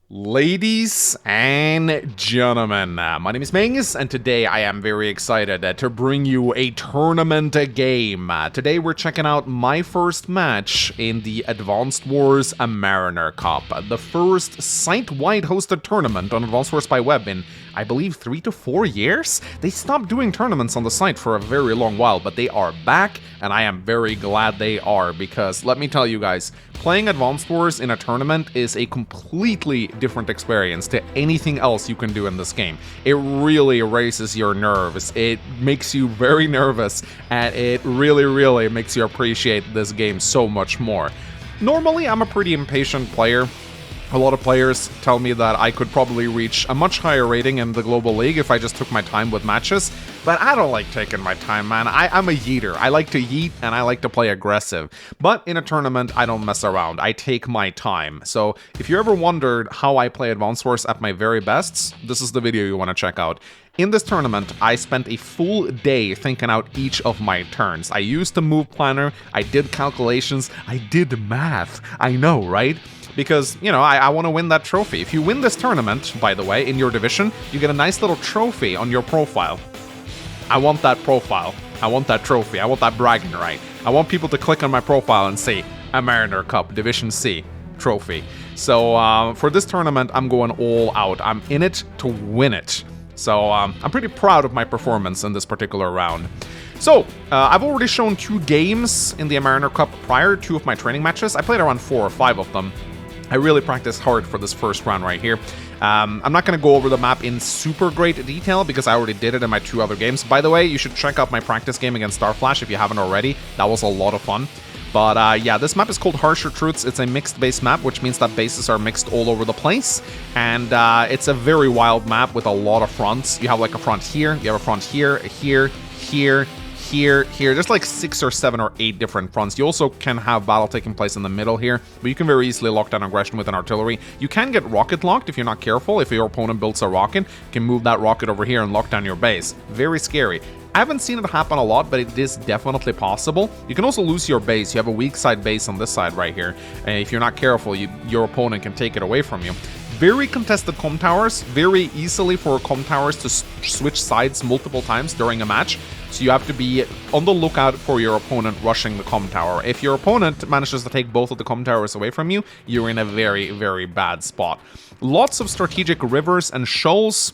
Ladies and gentlemen, my name is Mangs, and today I am very excited to bring you a tournament game. Today we're checking out my first match in the Advanced Wars Mariner Cup, the first site-wide hosted tournament on Advanced Wars by Web in, I believe, 3 to 4 years? They stopped doing tournaments on the site for a very long while, but they are back, and I am very glad they are, because let me tell you guys, playing Advanced Wars in a tournament is a completely different experience to anything else you can do in this game. It really raises your nerves, it makes you very nervous, and it really makes you appreciate this game so much more. Normally, I'm a pretty impatient player. A lot of players tell me that I could probably reach a much higher rating in the Global League if I just took my time with matches, but I don't like taking my time, man. I'm a yeeter. I like to yeet, and I like to play aggressive. But in a tournament, I don't mess around. I take my time. So if you ever wondered how I play Advanced Wars at my very best, this is the video you want to check out. In this tournament, I spent a full day thinking out each of my turns. I used the move planner, I did calculations, I did math. I know, right? Because, you know, I want to win that trophy. If you win this tournament, by the way, in your division, you get a nice little trophy on your profile. I want that profile. I want that trophy. I want that bragging right. I want people to click on my profile and say, a Mariner Cup, Division C, trophy. So for this tournament, I'm going all out. I'm in it to win it. So I'm pretty proud of my performance in this particular round. So, I've already shown 2 games in the Mariner Cup prior, 2 of my training matches. I played around 4 or 5 of them. I really practiced hard for this first round right here. I'm not going to go over the map in super great detail because I already did it in my 2 other games. By the way, you should check out my practice game against Starflash if you haven't already. That was a lot of fun. But yeah, this map is called Harsher Truths. It's a mixed base map, which means that bases are mixed all over the place. And it's a very wild map with a lot of fronts. You have like a front here, you have a front here, here. There's like 6 or 7 or 8 different fronts. You also can have battle taking place in the middle here, but you can very easily lock down aggression with an artillery. You can get rocket locked if you're not careful. If your opponent builds a rocket, you can move that rocket over here and lock down your base. Very scary. I haven't seen it happen a lot, but it is definitely possible. You can also lose your base. You have a weak side base on this side right here. And if you're not careful, your opponent can take it away from you. Very contested comm towers, very easily for comm towers to switch sides multiple times during a match. So you have to be on the lookout for your opponent rushing the comm tower. If your opponent manages to take both of the comm towers away from you, you're in a very bad spot. Lots of strategic rivers and shoals.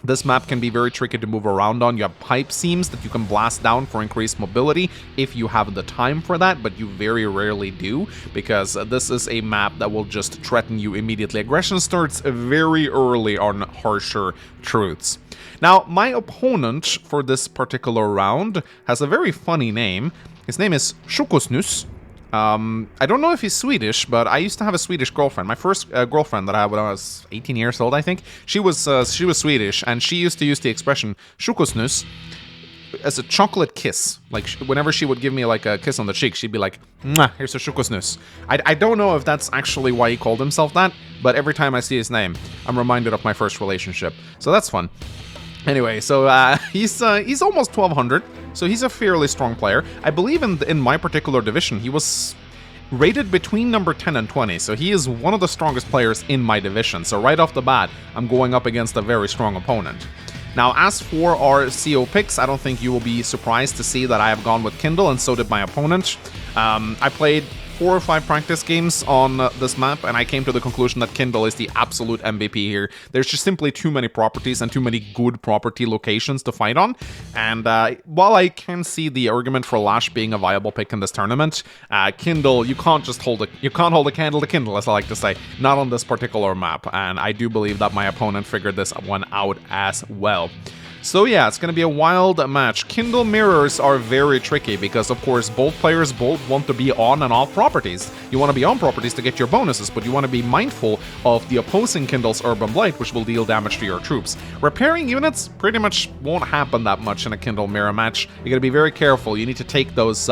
This map can be very tricky to move around on. You have pipe seams that you can blast down for increased mobility if you have the time for that, but you very rarely do, because this is a map that will just threaten you immediately. Aggression starts very early on Harsher Truths. Now, my opponent for this particular round has a very funny name. His name is Sjukosnus. I don't know if he's Swedish, but I used to have a Swedish girlfriend. My first girlfriend that I had when I was 18 years old, I think. She was Swedish, and she used to use the expression "sjukosnus" as a chocolate kiss. Like, whenever she would give me like a kiss on the cheek, she'd be like, "Mwah, here's a sjukosnus." I don't know if that's actually why he called himself that, but every time I see his name, I'm reminded of my first relationship. So that's fun. Anyway, so he's almost 1200, so he's a fairly strong player. I believe in my particular division, he was rated between number 10 and 20, so he is one of the strongest players in my division. So right off the bat, I'm going up against a very strong opponent. Now, as for our CO picks, I don't think you will be surprised to see that I have gone with Kindle, and so did my opponent. I played 4 or 5 practice games on this map, and I came to the conclusion that Kindle is the absolute MVP here. There's just simply too many properties and too many good property locations to fight on. And while I can see the argument for Lash being a viable pick in this tournament, Kindle, you can't hold a candle to Kindle, as I like to say, not on this particular map. And I do believe that my opponent figured this one out as well. So yeah, it's going to be a wild match. Kindle mirrors are very tricky because, of course, both players want to be on and off properties. You want to be on properties to get your bonuses, but you want to be mindful of the opposing Kindle's Urban Blight, which will deal damage to your troops. Repairing units pretty much won't happen that much in a Kindle mirror match. You got to be very careful. You need to take those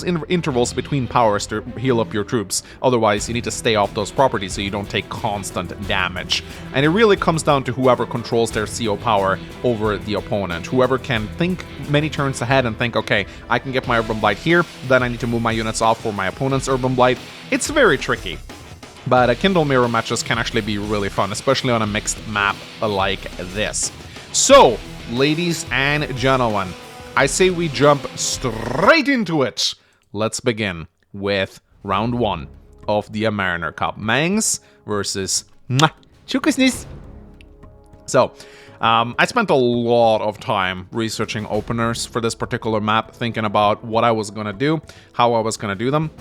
intervals between powers to heal up your troops. Otherwise, you need to stay off those properties so you don't take constant damage. And it really comes down to whoever controls their CO power over the opponent. Whoever can think many turns ahead and think, okay, I can get my Urban Blight here, then I need to move my units off for my opponent's Urban Blight. It's very tricky. But Kindle mirror matches can actually be really fun, especially on a mixed map like this. So, ladies and gentlemen, I say we jump straight into it. Let's begin with round 1 of the Mariner Cup. Mangs versus Chukasnis. So, I spent a lot of time researching openers for this particular map, thinking about what I was going to do, how I was going to do them.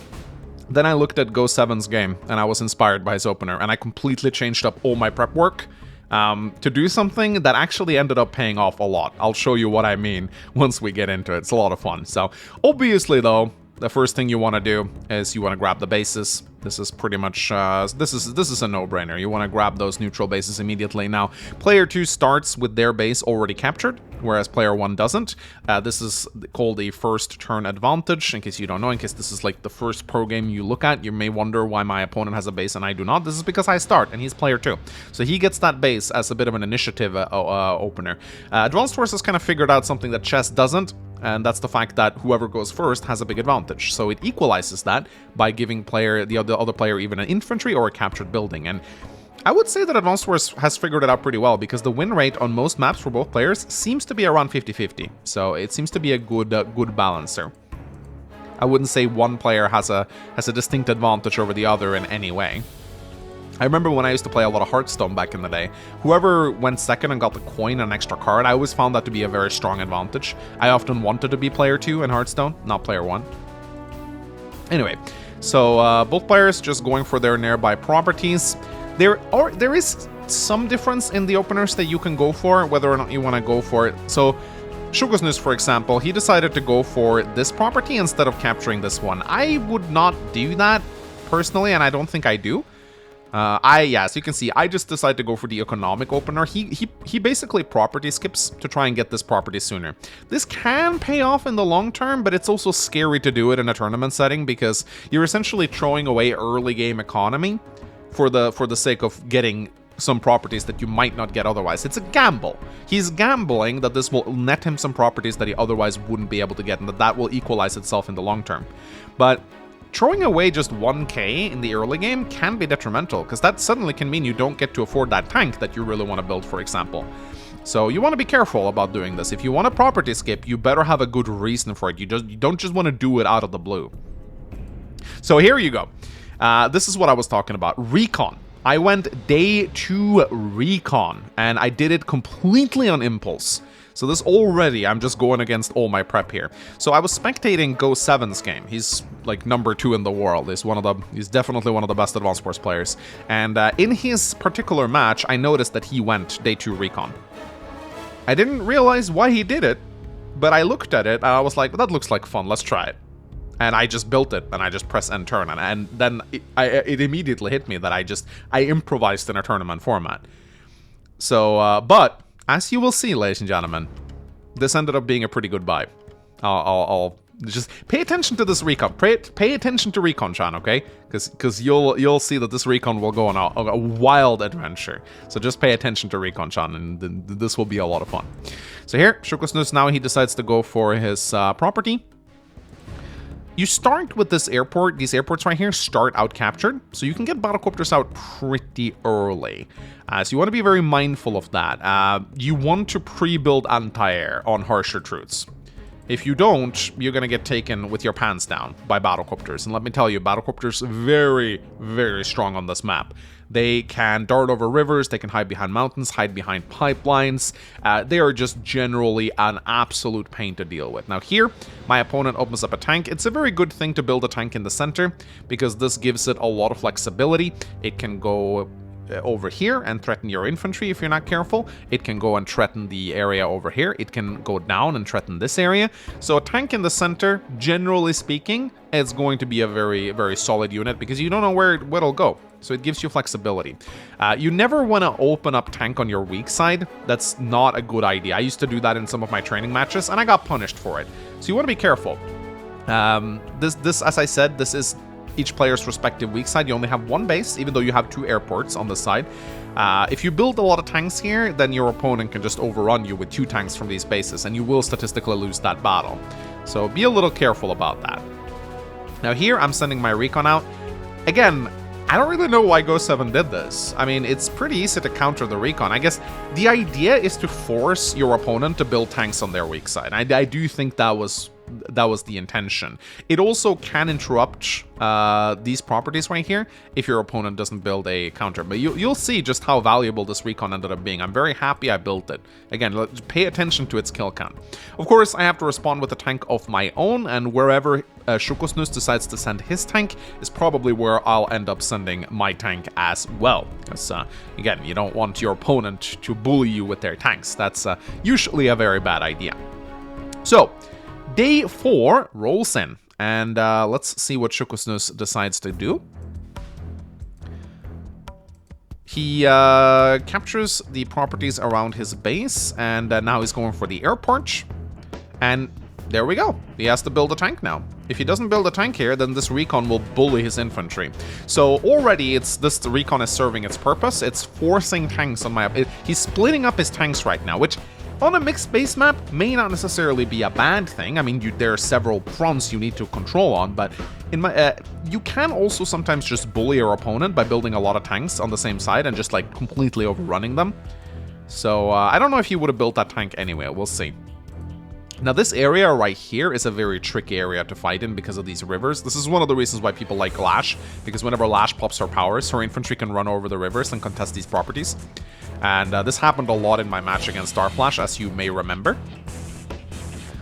Then I looked at Go7's game, and I was inspired by his opener, and I completely changed up all my prep work to do something that actually ended up paying off a lot. I'll show you what I mean once we get into it. It's a lot of fun. So, obviously, though, the first thing you want to do is you want to grab the bases. This is pretty much, this is a no-brainer. You want to grab those neutral bases immediately. Now, player 2 starts with their base already captured, whereas player 1 doesn't. This is called a first turn advantage, in case you don't know, in case this is like the first pro game you look at. You may wonder why my opponent has a base and I do not. This is because I start, and he's player 2. So he gets that base as a bit of an initiative opener. Advanced Wars has kind of figured out something that chess doesn't, and that's the fact that whoever goes first has a big advantage. So it equalizes that by giving the other player even an infantry or a captured building. And I would say that Advanced Wars has figured it out pretty well, because the win rate on most maps for both players seems to be around 50-50. So it seems to be a good balancer. I wouldn't say one player has a distinct advantage over the other in any way. I remember when I used to play a lot of Hearthstone back in the day, whoever went second and got the coin and an extra card, I always found that to be a very strong advantage. I often wanted to be player 2 in Hearthstone, not player 1. Anyway, so both players just going for their nearby properties. There is some difference in the openers that you can go for, whether or not you want to go for it. So, Shugosnus, for example, he decided to go for this property instead of capturing this one. I would not do that, personally, and I don't think I do. As you can see, I just decided to go for the economic opener. He basically property skips to try and get this property sooner. This can pay off in the long term, but it's also scary to do it in a tournament setting, because you're essentially throwing away early game economy for the sake of getting some properties that you might not get otherwise. It's a gamble. He's gambling that this will net him some properties that he otherwise wouldn't be able to get, and that will equalize itself in the long term. But throwing away just 1k in the early game can be detrimental, because that suddenly can mean you don't get to afford that tank that you really want to build, for example. So you want to be careful about doing this. If you want a property skip, you better have a good reason for it. You don't just want to do it out of the blue. So here you go. This is what I was talking about. Recon. I went day 2 recon, and I did it completely on impulse. So this already, I'm just going against all my prep here. So I was spectating Go7's game. He's like number 2 in the world. He's definitely one of the best Advanced Wars players. And in his particular match, I noticed that he went day 2 recon. I didn't realize why he did it, but I looked at it and I was like, that looks like fun, let's try it. And I just built it, and I just press end turn, and then it immediately hit me that I improvised in a tournament format. So, but as you will see, ladies and gentlemen, this ended up being a pretty good buy. I'll just pay attention to this recon. Pay attention to recon, Chan, okay? Because you'll see that this recon will go on a wild adventure. So just pay attention to recon, Chan, and this will be a lot of fun. So here, Shukosnus, now he decides to go for his property. You start with this airport. These airports right here start out captured, so you can get battlecopters out pretty early. So you want to be very mindful of that. You want to pre-build anti-air on harsher troops. If you don't, you're going to get taken with your pants down by battlecopters. And let me tell you, battlecopters very, very strong on this map. They can dart over rivers, they can hide behind mountains, hide behind pipelines. They are just generally an absolute pain to deal with. Now here, my opponent opens up a tank. It's a very good thing to build a tank in the center, because this gives it a lot of flexibility. It can go over here and threaten your infantry if you're not careful. It can go and threaten the area over here. It can go down and threaten this area. So a tank in the center, generally speaking, is going to be a very, very solid unit, because you don't know where it'll go. So it gives you flexibility. You never want to open up tank on your weak side. That's not a good idea. I used to do that in some of my training matches, and I got punished for it. So you want to be careful. This, as I said, this is each player's respective weak side. You only have one base, even though you have 2 airports on the side. If you build a lot of tanks here, then your opponent can just overrun you with 2 tanks from these bases, and you will statistically lose that battle. So be a little careful about that. Now here, I'm sending my recon out. Again, I don't really know why Go 7 did this. I mean, it's pretty easy to counter the recon. I guess the idea is to force your opponent to build tanks on their weak side. I do think that was the intention. It also can interrupt these properties right here if your opponent doesn't build a counter. But you'll see just how valuable this recon ended up being. I'm very happy I built it. Again, pay attention to its kill count. Of course, I have to respond with a tank of my own, and wherever Shukosnus decides to send his tank is probably where I'll end up sending my tank as well. Because, again, you don't want your opponent to bully you with their tanks. That's usually a very bad idea. So, Day 4 rolls in, and let's see what Shukosnus decides to do. He captures the properties around his base, and now he's going for the airport. And there we go. He has to build a tank now. If he doesn't build a tank here, then this recon will bully his infantry. So already this recon is serving its purpose. It's forcing tanks on my... He's splitting up his tanks right now, which on a mixed base map may not necessarily be a bad thing. I mean, there are several fronts you need to control on, but you can also sometimes just bully your opponent by building a lot of tanks on the same side and just like completely overrunning them. So I don't know if he would have built that tank anyway. We'll see. Now, this area right here is a very tricky area to fight in because of these rivers. This is one of the reasons why people like Lash, because whenever Lash pops her powers, her infantry can run over the rivers and contest these properties. And this happened a lot in my match against Starflash, as you may remember.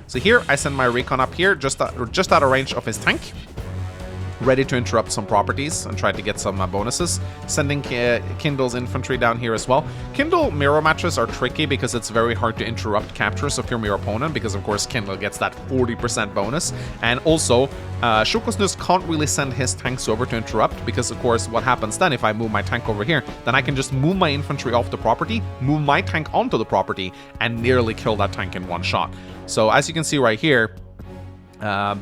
So here, I send my recon up here, just out of range of his tank, ready to interrupt some properties and try to get some bonuses. Sending Kindle's infantry down here as well. Kindle mirror matches are tricky because it's very hard to interrupt captures of your opponent, because of course Kindle gets that 40% bonus. And also, Shukosnus can't really send his tanks over to interrupt, because of course what happens then if I move my tank over here, then I can just move my infantry off the property, move my tank onto the property, and nearly kill that tank in one shot. So as you can see right here,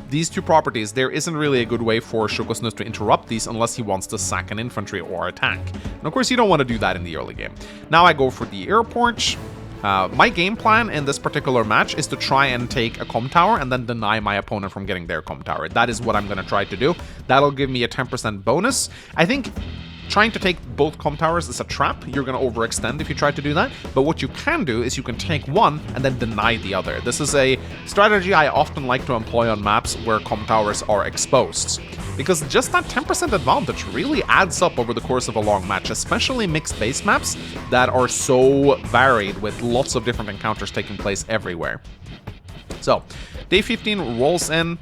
these two properties, there isn't really a good way for Shukosnus to interrupt these unless he wants to sack an infantry or a tank. And of course, you don't want to do that in the early game. Now I go for the airport. My game plan in this particular match is to try and take a comm tower and then deny my opponent from getting their comm tower. That is what I'm going to try to do. That'll give me a 10% bonus. I think trying to take both comm towers is a trap. You're going to overextend if you try to do that. But what you can do is you can take one and then deny the other. This is a strategy I often like to employ on maps where comm towers are exposed, because just that 10% advantage really adds up over the course of a long match, especially mixed base maps that are so varied with lots of different encounters taking place everywhere. So, day 15 rolls in.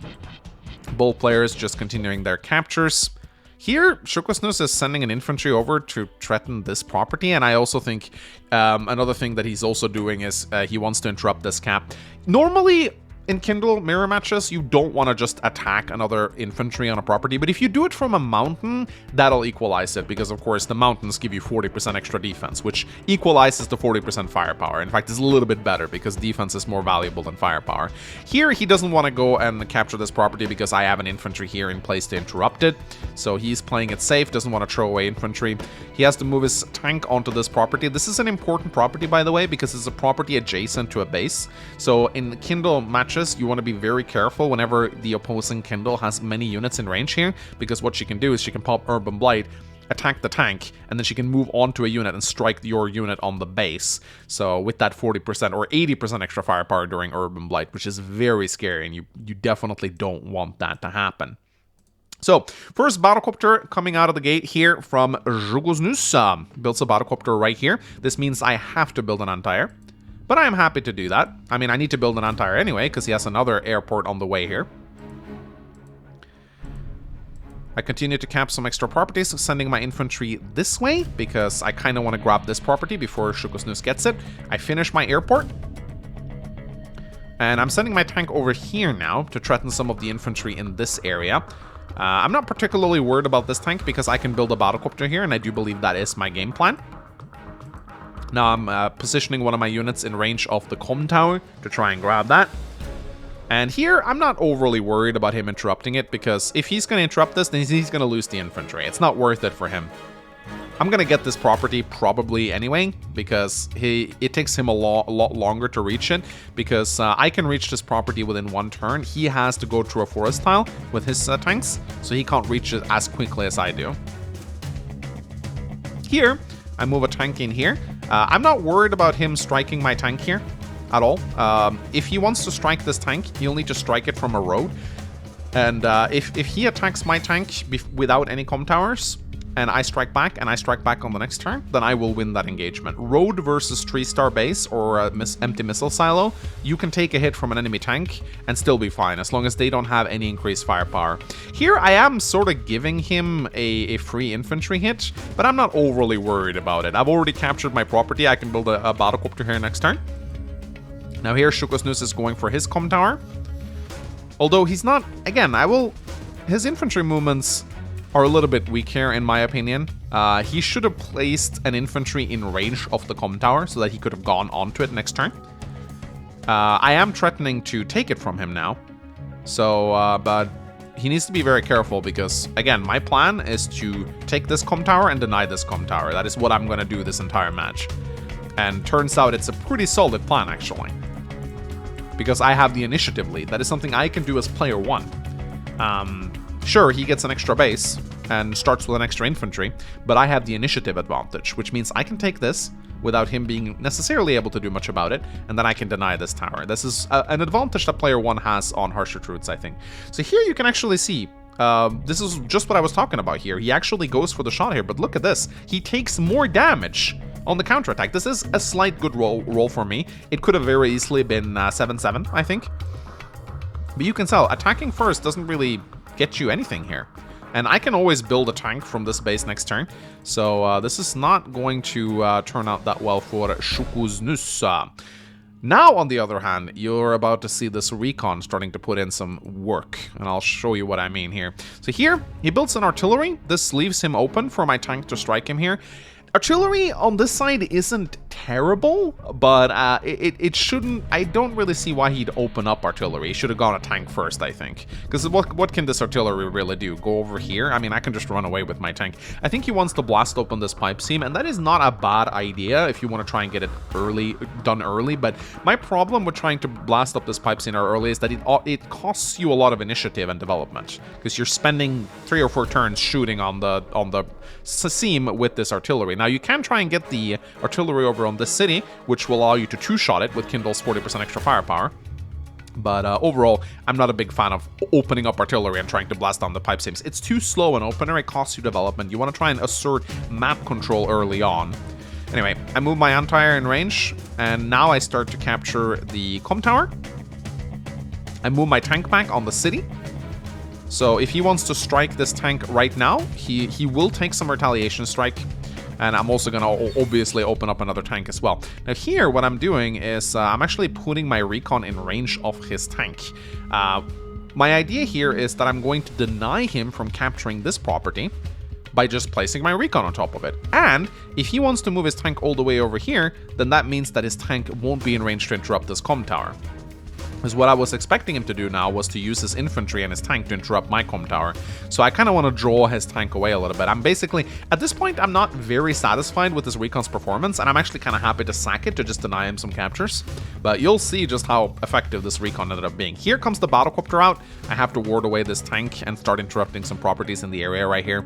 Both players just continuing their captures. Here, Shukosnus is sending an infantry over to threaten this property, and I also think another thing that he's also doing is he wants to interrupt this cap. Normally, in Kindle mirror matches, you don't want to just attack another infantry on a property, but if you do it from a mountain, that'll equalize it, because of course the mountains give you 40% extra defense, which equalizes the 40% firepower. In fact, it's a little bit better because defense is more valuable than firepower. Here, he doesn't want to go and capture this property because I have an infantry here in place to interrupt it, so he's playing it safe, doesn't want to throw away infantry. He has to move his tank onto this property. This is an important property, by the way, because it's a property adjacent to a base. So in Kindle matches, you want to be very careful whenever the opposing Kindle has many units in range here, because what she can do is she can pop Urban Blight, attack the tank, and then she can move on to a unit and strike your unit on the base. So with that 40% or 80% extra firepower during Urban Blight, which is very scary, and you definitely don't want that to happen. So, first battlecopter coming out of the gate here from Shukosnus. Builds a battlecopter right here. This means I have to build an anti-air, but I am happy to do that. I mean, I need to build an anti-air anyway, because he has another airport on the way here. I continue to cap some extra properties, sending my infantry this way, because I kind of want to grab this property before Shukosnus gets it. I finish my airport. And I'm sending my tank over here now to threaten some of the infantry in this area. I'm not particularly worried about this tank because I can build a battlecopter here, and I do believe that is my game plan. Now I'm positioning one of my units in range of the comm tower to try and grab that. And here, I'm not overly worried about him interrupting it, because if he's going to interrupt this, then he's going to lose the infantry. It's not worth it for him. I'm going to get this property probably anyway, because it takes him a lot longer to reach it, because I can reach this property within one turn. He has to go through a forest tile with his tanks, so he can't reach it as quickly as I do. here, I move a tank in here. I'm not worried about him striking my tank here at all. If he wants to strike this tank, he'll need to strike it from a road. And if he attacks my tank without any comm towers, and I strike back, and I strike back on the next turn, then I will win that engagement. Road versus 3-star base or empty missile silo, you can take a hit from an enemy tank and still be fine, as long as they don't have any increased firepower. Here, I am sort of giving him a free infantry hit, but I'm not overly worried about it. I've already captured my property. I can build a battlecopter here next turn. Now here, Shukosnus is going for his comm tower. Although he's not, again, his infantry movements are a little bit weak here, in my opinion. He should have placed an infantry in range of the comm tower so that he could have gone onto it next turn. I am threatening to take it from him now. So, but he needs to be very careful because, again, my plan is to take this comm tower and deny this comm tower. That is what I'm going to do this entire match. And turns out it's a pretty solid plan, actually. Because I have the initiative lead. That is something I can do as player 1. Sure, he gets an extra base and starts with an extra infantry, but I have the initiative advantage, which means I can take this without him being necessarily able to do much about it, and then I can deny this tower. This is an advantage that player 1 has on harsh recruits, I think. So here you can actually see, this is just what I was talking about here. He actually goes for the shot here, but look at this. He takes more damage on the counterattack. This is a slight good roll for me. It could have very easily been 7-7, I think. But you can tell, attacking first doesn't really get you anything here. And I can always build a tank from this base next turn. So this is not going to turn out that well for Shukosnus. Now, on the other hand, you're about to see this recon starting to put in some work. And I'll show you what I mean here. So here, he builds an artillery. This leaves him open for my tank to strike him here. Artillery on this side isn't terrible, but it shouldn't... I don't really see why he'd open up artillery. He should have gone a tank first, I think. Because what can this artillery really do? Go over here? I mean, I can just run away with my tank. I think he wants to blast open this pipe seam, and that is not a bad idea if you want to try and get it done early. But my problem with trying to blast up this pipe seam early is that it costs you a lot of initiative and development. Because you're spending 3 or 4 turns shooting on the seam with this artillery. Now, you can try and get the artillery over on this city, which will allow you to two-shot it with Kindle's 40% extra firepower. But overall, I'm not a big fan of opening up artillery and trying to blast down the pipe seams. It's too slow an opener, it costs you development. You want to try and assert map control early on. Anyway, I move my anti-air in range, and now I start to capture the comm tower. I move my tank back on the city. So if he wants to strike this tank right now, he will take some retaliation strike. And I'm also going to obviously open up another tank as well. Now here, what I'm doing is I'm actually putting my recon in range of his tank. My idea here is that I'm going to deny him from capturing this property by just placing my recon on top of it. And if he wants to move his tank all the way over here, then that means that his tank won't be in range to interrupt this comm tower. Because what I was expecting him to do now was to use his infantry and his tank to interrupt my comm tower. So I kind of want to draw his tank away a little bit. I'm basically, at this point, I'm not very satisfied with this recon's performance, and I'm actually kind of happy to sack it to just deny him some captures. But you'll see just how effective this recon ended up being. Here comes the battlecopter out. I have to ward away this tank and start interrupting some properties in the area right here.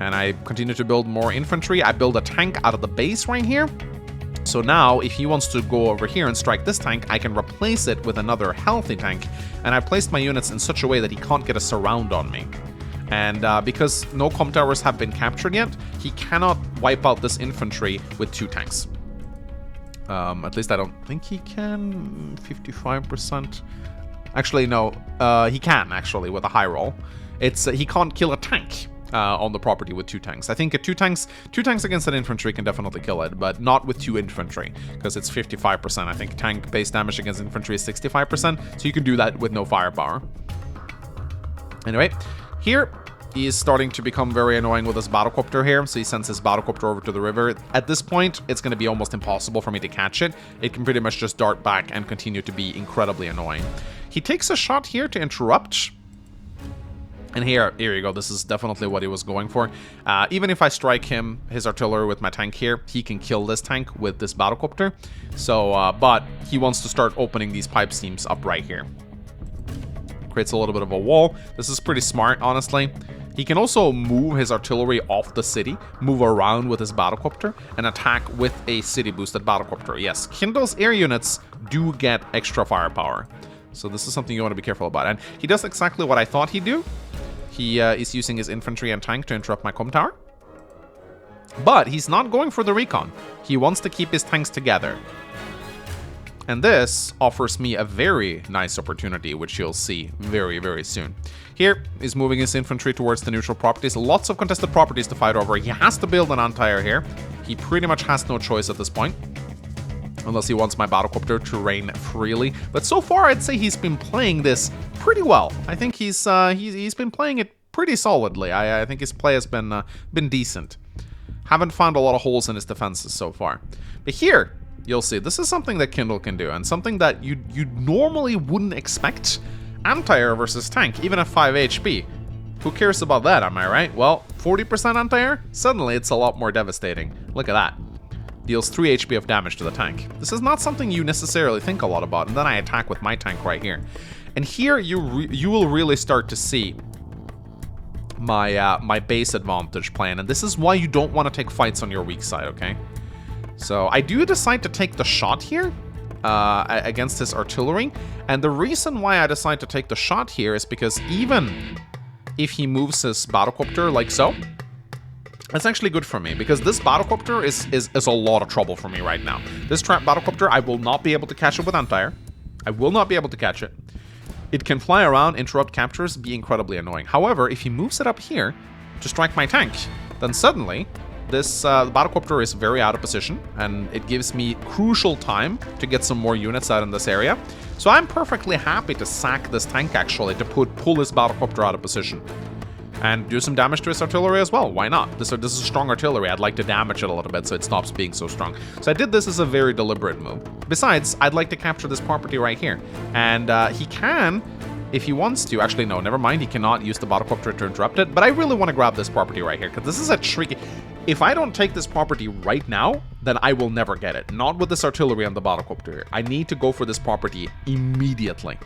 And I continue to build more infantry. I build a tank out of the base right here. So now, if he wants to go over here and strike this tank, I can replace it with another healthy tank. And I placed my units in such a way that he can't get a surround on me. And because no comm towers have been captured yet, he cannot wipe out this infantry with 2 tanks. At least I don't think he can. 55%. Actually, no. He can, actually, with a high roll. He can't kill a tank on the property with 2 tanks. I think two tanks against an infantry can definitely kill it, but not with 2 infantry, because it's 55%. I think tank base damage against infantry is 65%, so you can do that with no firepower. Anyway, here he is starting to become very annoying with his battlecopter here, so he sends his battlecopter over to the river. At this point, it's going to be almost impossible for me to catch it. It can pretty much just dart back and continue to be incredibly annoying. He takes a shot here to interrupt. And here you go, this is definitely what he was going for. Even if I strike him, his artillery with my tank here, he can kill this tank with this battlecopter. So, but he wants to start opening these pipe seams up right here. Creates a little bit of a wall. This is pretty smart, honestly. He can also move his artillery off the city, move around with his battlecopter, and attack with a city-boosted battlecopter. Yes, Kindle's air units do get extra firepower. So this is something you want to be careful about. And he does exactly what I thought he'd do. He is using his infantry and tank to interrupt my comm tower. But he's not going for the recon. He wants to keep his tanks together. And this offers me a very nice opportunity, which you'll see very, very soon. Here, he's moving his infantry towards the neutral properties. Lots of contested properties to fight over. He has to build an anti-air here. He pretty much has no choice at this point. Unless he wants my battlecopter to reign freely. But so far, I'd say he's been playing this pretty well. I think he's been playing it pretty solidly. I think his play has been decent. Haven't found a lot of holes in his defenses so far. But here, you'll see, this is something that Kindle can do, and something that you normally wouldn't expect. Anti-air versus tank, even at 5 HP. Who cares about that, am I right? Well, 40% anti-air? Suddenly it's a lot more devastating. Look at that. Deals 3 HP of damage to the tank. This is not something you necessarily think a lot about, and then I attack with my tank right here. And here you will really start to see my base advantage plan, and this is why you don't want to take fights on your weak side, okay? So I do decide to take the shot here against his artillery, and the reason why I decide to take the shot here is because even if he moves his battlecopter like so, that's actually good for me, because this battlecopter is a lot of trouble for me right now. This trap battlecopter, I will not be able to catch it with anti-air. I will not be able to catch it. It can fly around, interrupt captures, be incredibly annoying. However, if he moves it up here to strike my tank, then suddenly this battlecopter is very out of position, and it gives me crucial time to get some more units out in this area. So I'm perfectly happy to sack this tank, actually, to pull this battlecopter out of position. And do some damage to his artillery as well. Why not? This is strong artillery. I'd like to damage it a little bit so it stops being so strong. So I did this as a very deliberate move. Besides, I'd like to capture this property right here. And he can, if he wants to. Actually, no, never mind. He cannot use the battlecopter to interrupt it. But I really want to grab this property right here, because this is a tricky... If I don't take this property right now, then I will never get it. Not with this artillery on the battlecopter here. I need to go for this property immediately.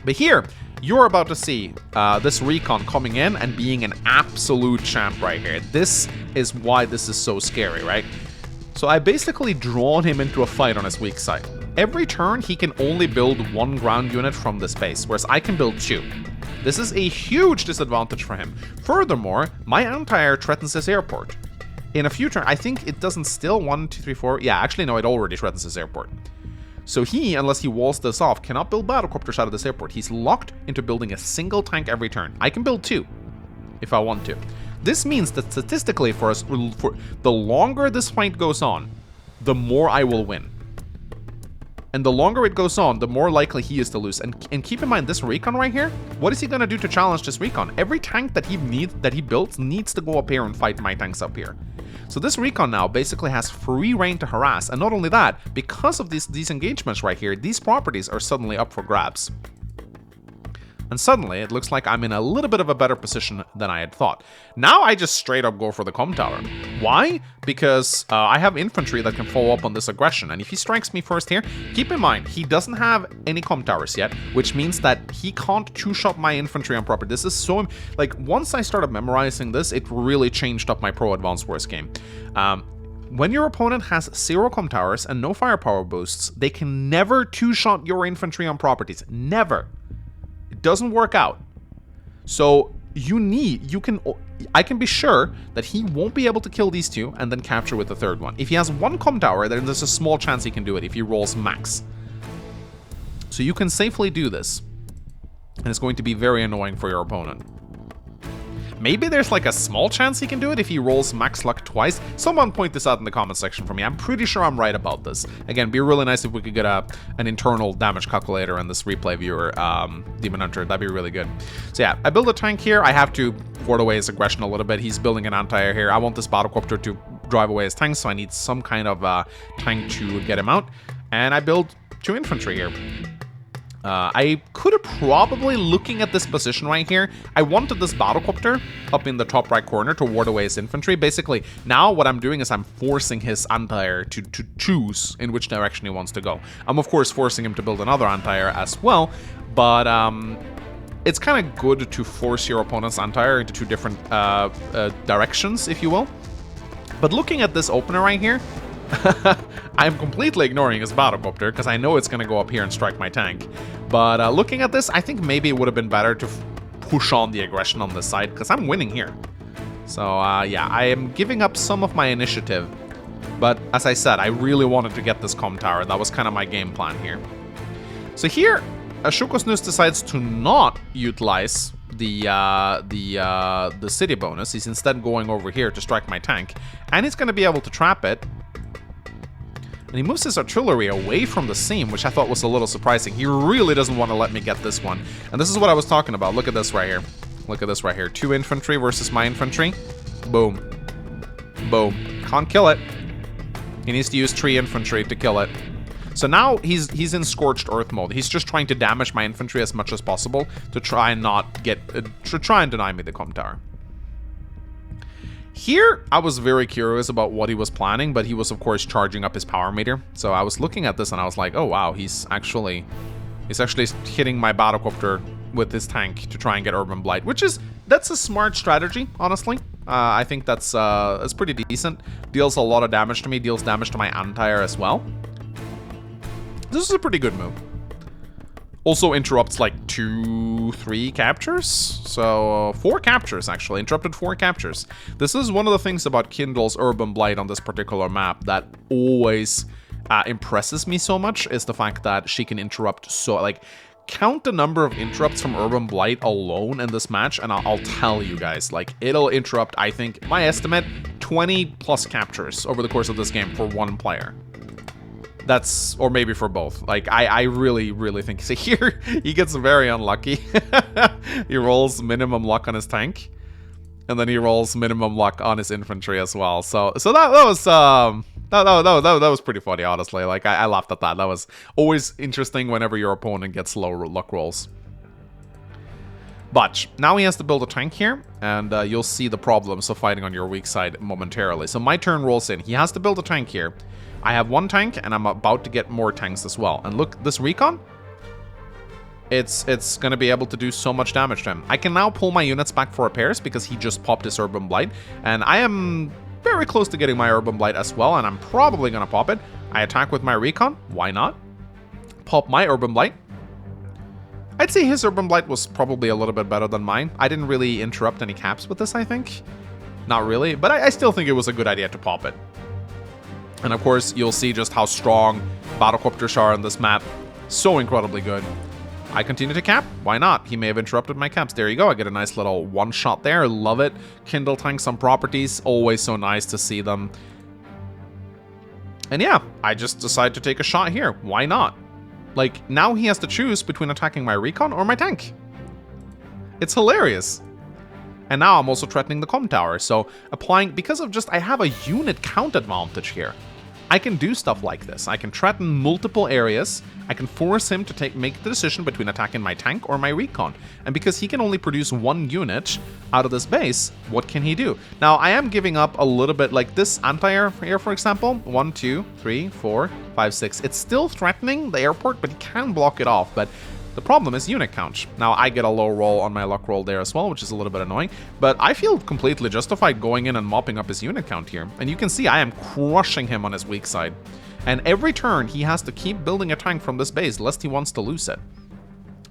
But here, you're about to see this recon coming in and being an absolute champ right here. This is why this is so scary, right? So I basically drawn him into a fight on his weak side. Every turn, he can only build 1 ground unit from this base, whereas I can build 2. This is a huge disadvantage for him. Furthermore, my anti-air threatens his airport. In a few turns, I think it doesn't still 1, 2, 3, 4. Yeah, actually, no, it already threatens his airport. So he, unless he walls this off, cannot build battlecopters out of this airport. He's locked into building a single tank every turn. I can build 2 if I want to. This means that statistically for us, for the longer this fight goes on, the more I will win. And the longer it goes on, the more likely he is to lose. And keep in mind, this recon right here, what is he going to do to challenge this recon? Every tank that he builds needs to go up here and fight my tanks up here. So this recon now basically has free reign to harass. And not only that, because of these engagements right here, these properties are suddenly up for grabs. And suddenly, it looks like I'm in a little bit of a better position than I had thought. Now I just straight up go for the comm tower. Why? Because I have infantry that can follow up on this aggression. And if he strikes me first here, keep in mind, he doesn't have any comm towers yet, which means that he can't two-shot my infantry on property. This is so... Like, once I started memorizing this, it really changed up my Pro Advanced Wars game. When your opponent has 0 comm towers and no firepower boosts, they can never two-shot your infantry on properties. Never. It doesn't work out. So I can be sure that he won't be able to kill these 2 and then capture with the 3rd one. If he has 1 comm tower, then there's a small chance he can do it if he rolls max. So you can safely do this. And it's going to be very annoying for your opponent. Maybe there's like a small chance he can do it if he rolls max luck twice. Someone point this out in the comment section for me. I'm pretty sure I'm right about this. Again, it'd be really nice if we could get an internal damage calculator in this replay viewer, Demon Hunter. That'd be really good. So yeah, I build a tank here. I have to ward away his aggression a little bit. He's building an anti-air here. I want this battlecopter to drive away his tanks, so I need some kind of tank to get him out. And I build 2 infantry here. I could have probably, looking at this position right here, I wanted this battlecopter up in the top right corner to ward away his infantry. Basically, now what I'm doing is I'm forcing his anti-air to choose in which direction he wants to go. I'm, of course, forcing him to build another anti-air as well, but it's kind of good to force your opponent's anti-air into two different directions, if you will. But looking at this opener right here, I'm completely ignoring his battlecopter because I know it's going to go up here and strike my tank. But looking at this, I think maybe it would have been better to push on the aggression on this side because I'm winning here. So yeah, I am giving up some of my initiative. But as I said, I really wanted to get this comm tower. That was kind of my game plan here. So here, Shukosnus decides to not utilize the city bonus. He's instead going over here to strike my tank. And he's going to be able to trap it. And he moves his artillery away from the seam, which I thought was a little surprising. He really doesn't want to let me get this one. And this is what I was talking about. Look at this right here. Look at this right here. 2 infantry versus my infantry. Boom. Boom. Can't kill it. He needs to use 3 infantry to kill it. So now he's in Scorched Earth mode. He's just trying to damage my infantry as much as possible to try and not get... to try and deny me the comm tower. Here, I was very curious about what he was planning, but he was, of course, charging up his power meter. So I was looking at this and I was like, oh, wow, he's actually hitting my battlecopter with his tank to try and get Urban Blight, that's a smart strategy, honestly. I think that's pretty decent. Deals a lot of damage to me, deals damage to my anti-air as well. This is a pretty good move. Also interrupts like 2-3 captures. So 4 captures actually. Interrupted 4 captures. This is one of the things about Kindle's Urban Blight on this particular map that always impresses me so much, is the fact that she can interrupt so, like, count the number of interrupts from Urban Blight alone in this match, and I'll tell you guys, like, it'll interrupt, I think, my estimate, 20 plus captures over the course of this game for one player. That's, or maybe for both. Like, I really, really think, so here, he gets very unlucky. He rolls minimum luck on his tank, and then he rolls minimum luck on his infantry as well. So that was pretty funny, honestly. Like, I laughed at that. That was always interesting whenever your opponent gets low luck rolls. But now he has to build a tank here, and you'll see the problems of fighting on your weak side momentarily. So my turn rolls in. He has to build a tank here. I have 1 tank, and I'm about to get more tanks as well. And look, this recon, it's going to be able to do so much damage to him. I can now pull my units back for repairs because he just popped his Urban Blight, and I am very close to getting my Urban Blight as well, and I'm probably going to pop it. I attack with my recon. Why not? Pop my Urban Blight. I'd say his Urban Blight was probably a little bit better than mine. I didn't really interrupt any caps with this, I think. Not really, but I still think it was a good idea to pop it. And of course, you'll see just how strong battlecopters are on this map. So incredibly good. I continue to cap. Why not? He may have interrupted my caps. There you go. I get a nice little one shot there. Love it. Kindle tanks on properties. Always so nice to see them. And yeah, I just decide to take a shot here. Why not? Like, now he has to choose between attacking my recon or my tank. It's hilarious. And now I'm also threatening the comm tower. So applying, because of just, I have a unit count advantage here. I can do stuff like this. I can threaten multiple areas. I can force him to make the decision between attacking my tank or my recon. And because he can only produce 1 unit out of this base, what can he do? Now, I am giving up a little bit, like this anti-air here, for example. 1, 2, 3, 4, 5, 6. It's still threatening the airport, but he can block it off. But the problem is unit count. Now, I get a low roll on my luck roll there as well, which is a little bit annoying. But I feel completely justified going in and mopping up his unit count here. And you can see I am crushing him on his weak side. And every turn, he has to keep building a tank from this base, lest he wants to lose it.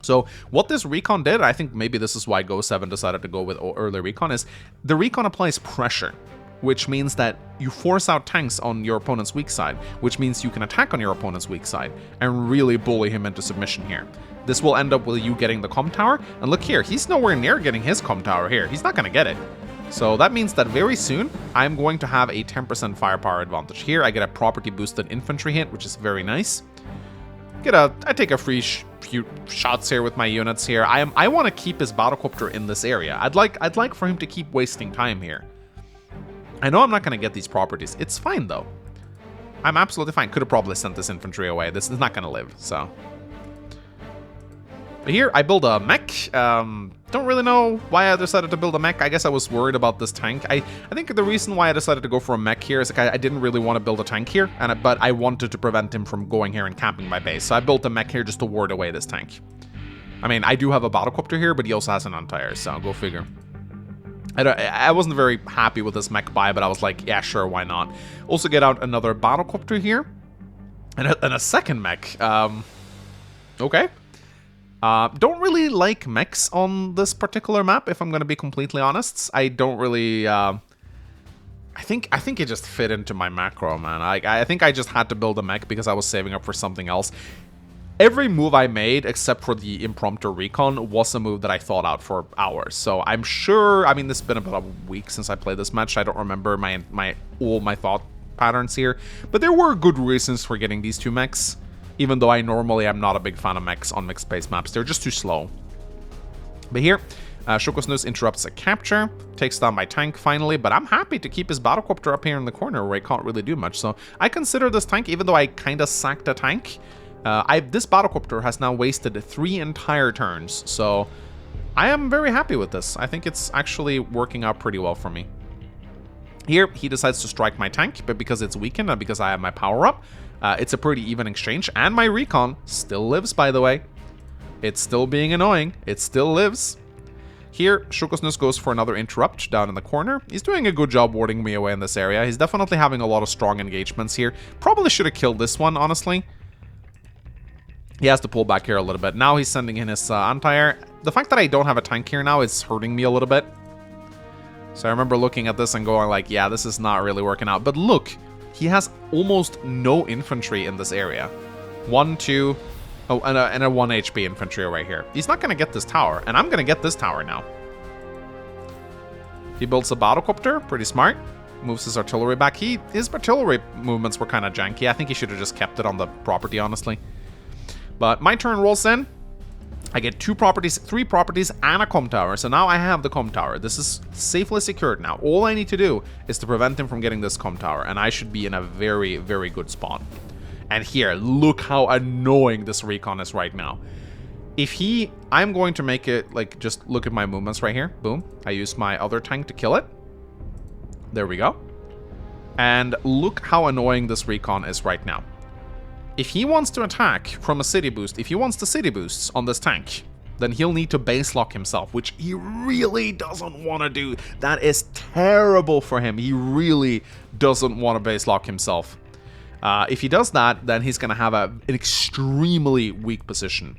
So what this recon did, I think maybe this is why Go7 decided to go with early recon, is the recon applies pressure, which means that you force out tanks on your opponent's weak side, which means you can attack on your opponent's weak side and really bully him into submission here. This will end up with you getting the comm tower, and look here, he's nowhere near getting his comm tower here. He's not going to get it. So that means that very soon, I'm going to have a 10% firepower advantage. Here, I get a property boosted infantry hit, which is very nice. I take a free few shots here with my units here. I want to keep his battlecopter in this area. I'd like for him to keep wasting time here. I know I'm not going to get these properties. It's fine though. I'm absolutely fine. Could have probably sent this infantry away. This is not going to live, so. But here, I build a mech. Don't really know why I decided to build a mech. I guess I was worried about this tank. I think the reason why I decided to go for a mech here is like I didn't really want to build a tank here, but I wanted to prevent him from going here and camping my base. So I built a mech here just to ward away this tank. I mean, I do have a battlecopter here, but he also has an anti-air, so go figure. I wasn't very happy with this mech buy, but I was like, yeah, sure, why not? Also get out another battlecopter here. And a second mech. Okay. Don't really like mechs on this particular map, if I'm going to be completely honest. I don't really... I think it just fit into my macro, man. I think I just had to build a mech because I was saving up for something else. Every move I made, except for the impromptu recon, was a move that I thought out for hours. So I'm sure, I mean, this has been about a week since I played this match. I don't remember all my thought patterns here. But there were good reasons for getting these two mechs, even though I normally am not a big fan of mechs on mixed base maps. They're just too slow. But here, Shokosnus interrupts a capture, takes down my tank finally, but I'm happy to keep his battlecopter up here in the corner where he can't really do much. So I consider this tank, even though I kind of sacked a tank, this battlecopter has now wasted 3 entire turns, so I am very happy with this. I think it's actually working out pretty well for me. Here, he decides to strike my tank, but because it's weakened and because I have my power-up, it's a pretty even exchange, and my recon still lives, by the way. It's still being annoying. It still lives. Here, Shokosnus goes for another interrupt down in the corner. He's doing a good job warding me away in this area. He's definitely having a lot of strong engagements here. Probably should have killed this one, honestly. He has to pull back here a little bit. Now he's sending in his anti-air. The fact that I don't have a tank here now is hurting me a little bit. So I remember looking at this and going like, yeah, this is not really working out. But look, he has almost no infantry in this area. 1, 2... Oh, and a 1 HP infantry right here. He's not going to get this tower, and I'm going to get this tower now. He builds a battlecopter, pretty smart. Moves his artillery back. His artillery movements were kind of janky. I think he should have just kept it on the property, honestly. But my turn rolls in. I get 2 properties, 3 properties, and a comm tower. So now I have the comm tower. This is safely secured now. All I need to do is to prevent him from getting this comm tower, and I should be in a very, very good spot. And here, look how annoying this recon is right now. I'm going to make it, like, just look at my movements right here. Boom. I use my other tank to kill it. There we go. And look how annoying this recon is right now. If he wants to attack from a city boost, if he wants the city boosts on this tank, then he'll need to base lock himself, which he really doesn't want to do. That is terrible for him. He really doesn't want to base lock himself. If he does that, then he's going to have an extremely weak position.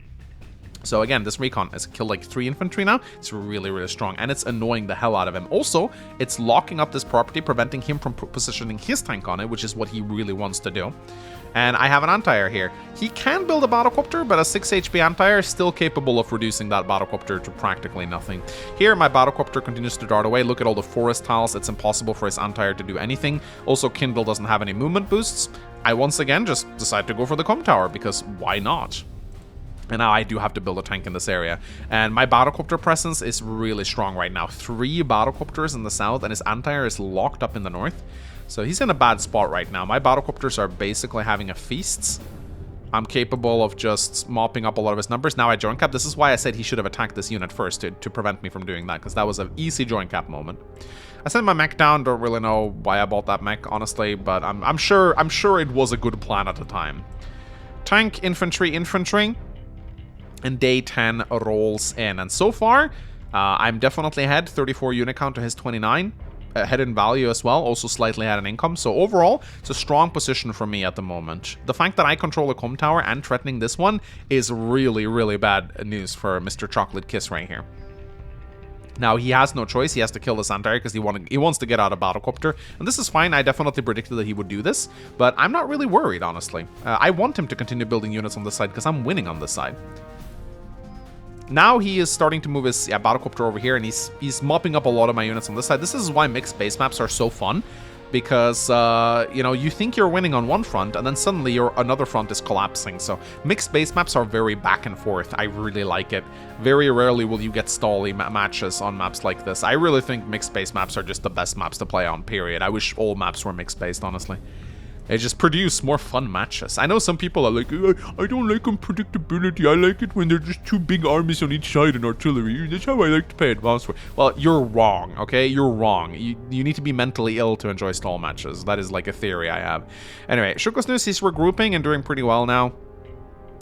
So again, this recon has killed like 3 infantry now. It's really, really strong, and it's annoying the hell out of him. Also, it's locking up this property, preventing him from positioning his tank on it, which is what he really wants to do. And I have an anti-air here. He can build a battlecopter, but a 6 HP anti-air is still capable of reducing that battlecopter to practically nothing. Here, my battlecopter continues to dart away. Look at all the forest tiles. It's impossible for his anti-air to do anything. Also, Kindle doesn't have any movement boosts. I once again just decide to go for the comm tower, because why not? And now I do have to build a tank in this area. And my battlecopter presence is really strong right now. 3 battlecopters in the south, and his anti-air is locked up in the north. So he's in a bad spot right now. My battlecopters are basically having a feast. I'm capable of just mopping up a lot of his numbers. Now I joint cap. This is why I said he should have attacked this unit first to prevent me from doing that, because that was an easy joint cap moment. I sent my mech down. Don't really know why I bought that mech, honestly, but I'm sure it was a good plan at the time. Tank, infantry, and day 10 rolls in, and so far I'm definitely ahead. 34 unit count to his 29. Ahead in value as well, also slightly ahead in income. So overall, it's a strong position for me at the moment. The fact that I control a comm tower and threatening this one is really, really bad news for Mr. Chocolate Kiss right here. Now, he has no choice. He has to kill this anti-air because he wants to get out of battlecopter. And this is fine. I definitely predicted that he would do this, but I'm not really worried, honestly. I want him to continue building units on this side because I'm winning on this side. Now he is starting to move his battlecopter over here, and he's mopping up a lot of my units on this side. This is why mixed base maps are so fun, because you know, you think you're winning on one front, and then suddenly another front is collapsing. So mixed base maps are very back and forth. I really like it. Very rarely will you get stally matches on maps like this. I really think mixed base maps are just the best maps to play on, period. I wish all maps were mixed based, honestly. They just produce more fun matches. I know some people are like, I don't like unpredictability. I like it when they're just 2 big armies on each side and artillery. That's how I like to play Advanced War. Well, you're wrong, okay? You're wrong. You need to be mentally ill to enjoy stall matches. That is like a theory I have. Anyway, Shokosnus, he's regrouping and doing pretty well now.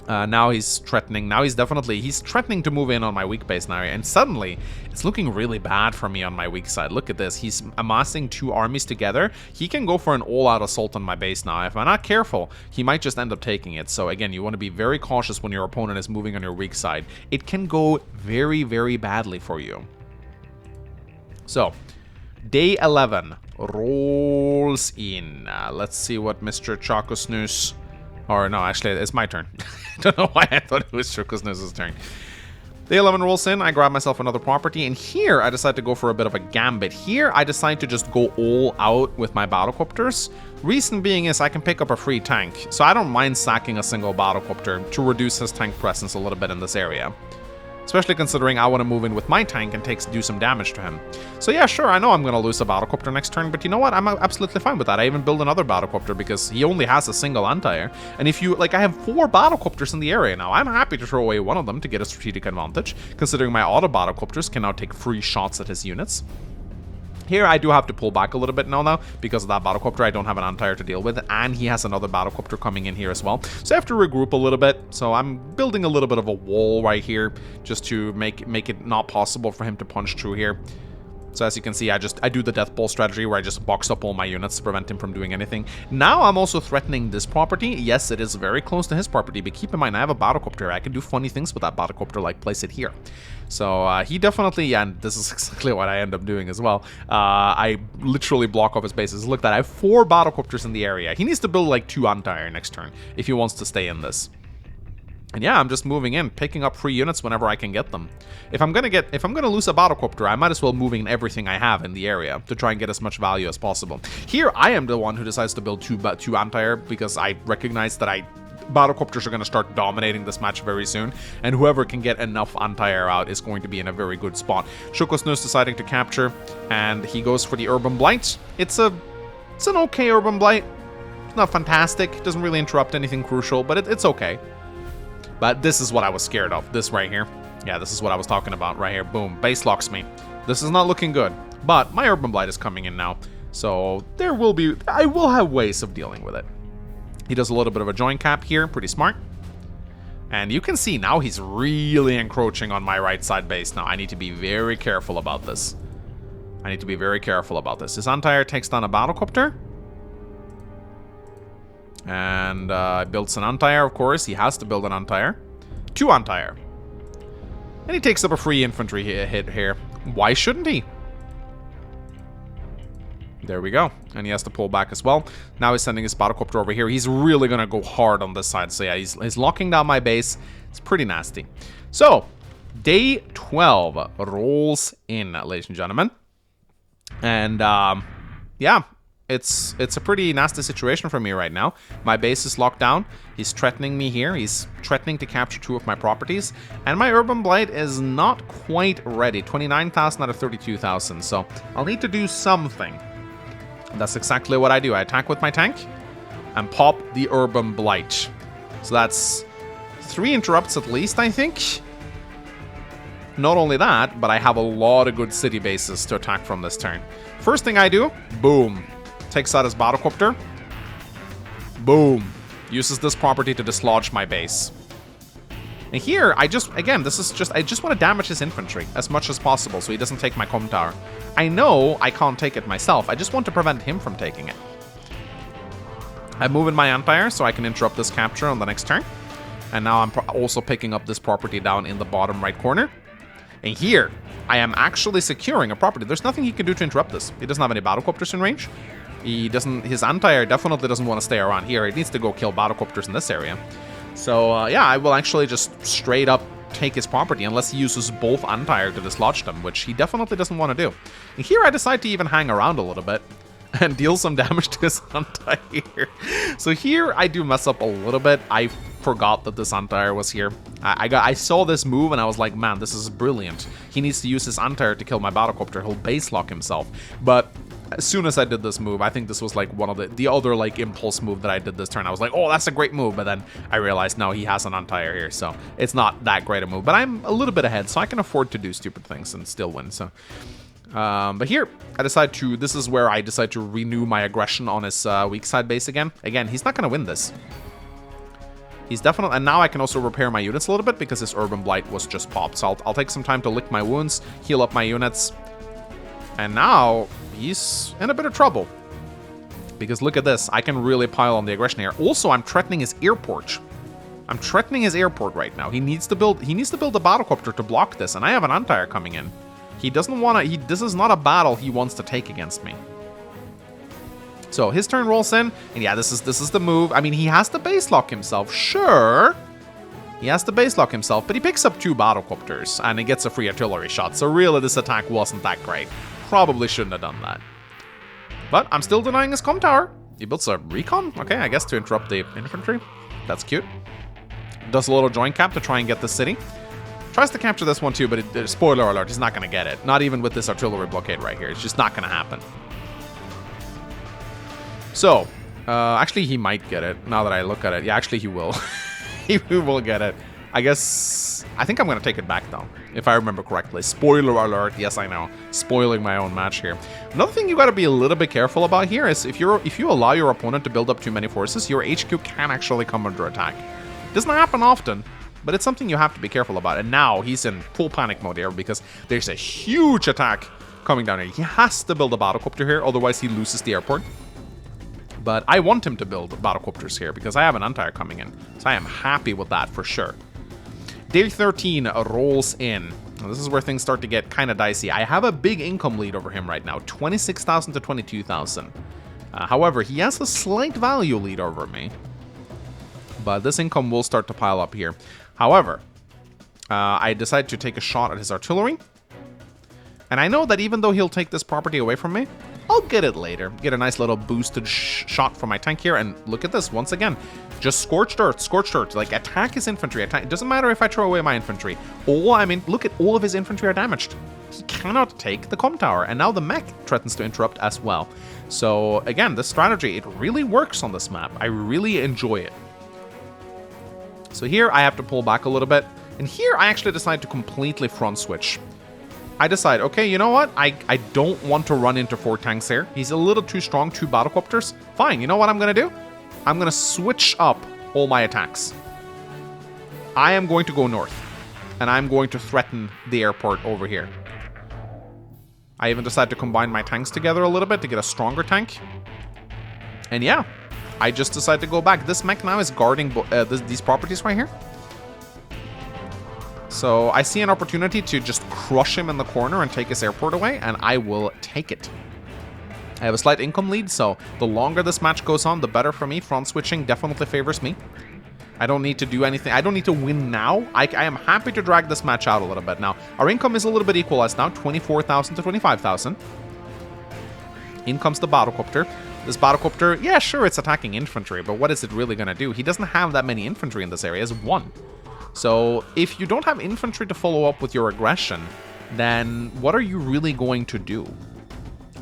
Now he's threatening. Now he's threatening to move in on my weak base now. And suddenly, it's looking really bad for me on my weak side. Look at this. He's amassing 2 armies together. He can go for an all-out assault on my base now. If I'm not careful, he might just end up taking it. So again, you want to be very cautious when your opponent is moving on your weak side. It can go very, very badly for you. So, day 11 rolls in. Let's see what Mr. Chakosnus... Or no, actually, it's my turn. I don't know why I thought it was Chakosnus' turn. Day 11 rolls in, I grab myself another property, and here I decide to go for a bit of a gambit. Here I decide to just go all out with my battlecopters. Reason being is I can pick up a free tank, so I don't mind sacking a single battlecopter to reduce his tank presence a little bit in this area. Especially considering I want to move in with my tank and do some damage to him. So yeah, sure, I know I'm going to lose a battlecopter next turn, but you know what? I'm absolutely fine with that. I even build another battlecopter because he only has a single anti-air. And if you, like, I have 4 battlecopters in the area now. I'm happy to throw away one of them to get a strategic advantage, considering my auto battlecopters can now take free shots at his units. Here, I do have to pull back a little bit now, because of that battlecopter. I don't have an anti-air to deal with, and he has another battlecopter coming in here as well. So I have to regroup a little bit. So I'm building a little bit of a wall right here, just to make it not possible for him to punch through here. So as you can see, I do the death ball strategy where I just box up all my units to prevent him from doing anything. Now I'm also threatening this property. Yes, it is very close to his property, but keep in mind I have a battlecopter. I can do funny things with that battlecopter, like place it here. So he definitely, and this is exactly what I end up doing as well. I literally block off his bases. Look, that I have 4 battlecopters in the area. He needs to build like 2 anti-air next turn if he wants to stay in this. And yeah, I'm just moving in, picking up free units whenever I can get them. If I'm gonna lose a battlecopter, I might as well move in everything I have in the area to try and get as much value as possible. Here, I am the one who decides to build 2 anti-air because I recognize that battlecopters are going to start dominating this match very soon, and whoever can get enough anti-air out is going to be in a very good spot. Chakosnus deciding to capture, and he goes for the Urban Blight. It's an okay Urban Blight. It's not fantastic. It doesn't really interrupt anything crucial, but it's okay. But this is what I was scared of. This right here. Yeah, this is what I was talking about right here. Boom. Base locks me. This is not looking good. But my Urban Blight is coming in now. So I will have ways of dealing with it. He does a little bit of a joint cap here. Pretty smart. And you can see now he's really encroaching on my right side base. Now I need to be very careful about this. His anti-air takes down a battlecopter. And builds an anti-air, of course. He has to build an anti-air. 2 anti-air. And he takes up a free infantry hit here. Why shouldn't he? There we go. And he has to pull back as well. Now he's sending his battlecopter over here. He's really going to go hard on this side. So yeah, he's locking down my base. It's pretty nasty. So, day 12 rolls in, ladies and gentlemen. And, yeah. It's a pretty nasty situation for me right now. My base is locked down. He's threatening me here. He's threatening to capture 2 of my properties. And my Urban Blight is not quite ready. 29,000 out of 32,000. So I'll need to do something. That's exactly what I do. I attack with my tank and pop the Urban Blight. So that's 3 interrupts at least, I think. Not only that, but I have a lot of good city bases to attack from this turn. First thing I do, boom. Takes out his battlecopter. Boom. Uses this property to dislodge my base. And here, I just want to damage his infantry as much as possible so he doesn't take my comm tower. I know I can't take it myself. I just want to prevent him from taking it. I move in my anti-air so I can interrupt this capture on the next turn. And now I'm also picking up this property down in the bottom right corner. And here, I am actually securing a property. There's nothing he can do to interrupt this. He doesn't have any battlecopters in range. His anti-air definitely doesn't want to stay around here. He needs to go kill battlecopters in this area. So, yeah, I will actually just straight up take his property unless he uses both anti-air to dislodge them, which he definitely doesn't want to do. And here I decide to even hang around a little bit and deal some damage to his anti-air. So here I do mess up a little bit. I forgot that this anti-air was here. I saw this move and I was like, man, this is brilliant. He needs to use his anti-air to kill my battlecopter. He'll base lock himself. But as soon as I did this move, I think this was like one of the other like impulse move that I did this turn. I was like, oh, that's a great move. But then I realized, no, he has an anti-air here. So it's not that great a move. But I'm a little bit ahead, so I can afford to do stupid things and still win. So, but here, this is where I decide to renew my aggression on his weak side base again. Again, he's not going to win this. He's definitely... And now I can also repair my units a little bit because his Urban Blight was just popped. So I'll take some time to lick my wounds, heal up my units. And now he's in a bit of trouble. Because look at this. I can really pile on the aggression here. Also, I'm threatening his airport. I'm threatening his airport right now. He needs to build a battlecopter to block this. And I have an anti-air coming in. He doesn't want to... This is not a battle he wants to take against me. So his turn rolls in, and yeah, this is the move. I mean, he has to base lock himself, sure. He has to base lock himself, but he picks up 2 battlecopters, and he gets a free artillery shot. So really, this attack wasn't that great. Probably shouldn't have done that. But I'm still denying his comm tower. He builds a recon? Okay, I guess to interrupt the infantry. That's cute. Does a little joint cap to try and get the city. Tries to capture this one too, but spoiler alert, he's not going to get it. Not even with this artillery blockade right here. It's just not going to happen. So, actually he might get it, now that I look at it. Yeah, actually he will. He will get it. I think I'm going to take it back, though, if I remember correctly. Spoiler alert, yes, I know. Spoiling my own match here. Another thing you got to be a little bit careful about here is if you allow your opponent to build up too many forces, your HQ can actually come under attack. Doesn't happen often, but it's something you have to be careful about. And now he's in full panic mode here because there's a huge attack coming down here. He has to build a battlecopter here, otherwise he loses the airport. But I want him to build battlecopters here because I have an anti-air coming in. So I am happy with that for sure. Day 13 rolls in. Now, this is where things start to get kind of dicey. I have a big income lead over him right now, 26,000 to 22,000. However, he has a slight value lead over me. But this income will start to pile up here. However, I decide to take a shot at his artillery. And I know that even though he'll take this property away from me, I'll get it later. Get a nice little boosted shot from my tank here. And look at this, once again. Just scorched earth. Like, attack his infantry. It doesn't matter if I throw away my infantry. Look at all of his infantry are damaged. He cannot take the comm tower. And now the mech threatens to interrupt as well. So, again, this strategy, it really works on this map. I really enjoy it. So here, I have to pull back a little bit. And here, I actually decide to completely front switch. I decide, okay, you know what? I don't want to run into 4 tanks here. He's a little too strong, 2 battlecopters. Fine, you know what I'm going to do? I'm going to switch up all my attacks. I am going to go north. And I'm going to threaten the airport over here. I even decide to combine my tanks together a little bit to get a stronger tank. And yeah, I just decide to go back. This mech now is guarding these properties right here. So I see an opportunity to just crush him in the corner and take his airport away, and I will take it. I have a slight income lead, so the longer this match goes on, the better for me. Front switching definitely favors me. I don't need to do anything. I don't need to win now. I am happy to drag this match out a little bit. Now, our income is a little bit equalized now, 24,000 to 25,000. In comes the battlecopter. This battlecopter, yeah, sure, it's attacking infantry, but what is it really going to do? He doesn't have that many infantry in this area. It's 1. So if you don't have infantry to follow up with your aggression, then what are you really going to do?